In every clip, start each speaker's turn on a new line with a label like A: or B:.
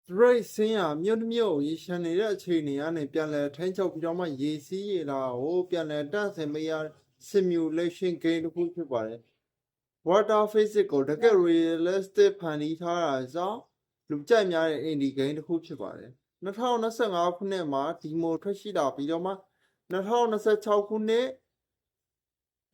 A: Ray ဆင်းရမြို့တစ်မြို့ရေရှမ်းနေတဲ့အခြေအနေကနေပြန်လည်ထိန်းချုပ်ပြီးတော့မှရေစီးရေလာကိုပြန်လည်တန့်စင်မရ simulation game တစ်ခုဖြစ်ပါတယ် water physics ကိုတကယ် realistic ဖန်တီးထားတာကြောင့်လူကြိုက်များတဲ့ indie game တစ်ခုဖြစ်ပါတယ်2025ခုနှစ်မှာဒီမိုထွက်ရှိလာပြီးတော့မှ2026ခုနှစ်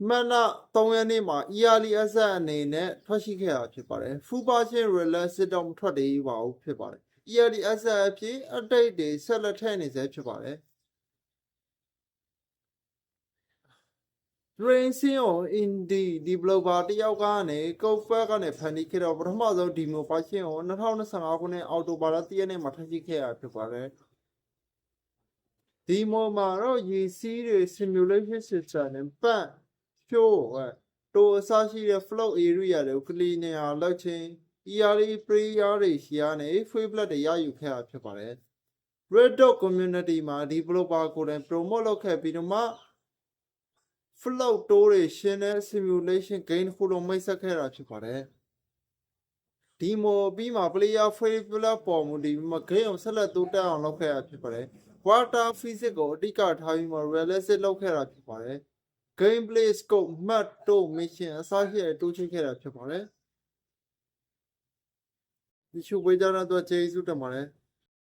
A: မတ်လ3ရက်နေ့မှာ early access အနေနဲ့ထွက်ရှိခဲ့တာဖြစ်ပါတယ် full version realistic တော့မထွက်သေးပါဘူးဖြစ်ပါတယ်early access အဖြစ် update တွေဆက်လက်ထည့်နေစေဖြစ်ပါတယ် Rain ဆင်းကို indie developer တယောက်ကနေ Codepad ကနေဖန်တီးခဲ့တော့ပထမဆုံး demo version ကို2025ခုနှစ်အောက်တိုဘာလ1ရက်နေ့မှာထွက်ရှိခဲ့တာဖြစ်ပါတယ် demo မှာတော့ရေစီးတွေ simulation system နဲ့ပတ်ဖြိုးတိုးအစရှိတဲ့ float area တွေကို cleaner လောက်ချင်း early player တွေရှိရနေ free blood တွေရယူခဲ့တာဖြစ်ပါတယ် Red Dot community မှာ developer ကိုယ်တိုင် promote လုပ်ခဲ့ပြီးတော့မှ float တိုးတွေရှင်းတဲ့ simulation game တစ်ခုလုံးမိတ်ဆက်ခဲ့တာဖြစ်ပါတယ် demo ပြီးမှာ player free blood ပေါ်မူတည်ပြီးမှ game ကိုဆက်လက်တိုးတက်အောင်လုပ်ခဲ့တာဖြစ်ပါတယ် water physics ကိုအဓိကထားပြီးမှ realistic လုပ်ခဲ့တာဖြစ်ပါတယ် gameplay scope မှတ်တို့ mission အစရှိတဲ့တိုးချခဲ့တာဖြစ်ပါတယ်ဒီချိုးပေးကြတဲ့အတွက်ကျေးဇူးတင်ပါတယ်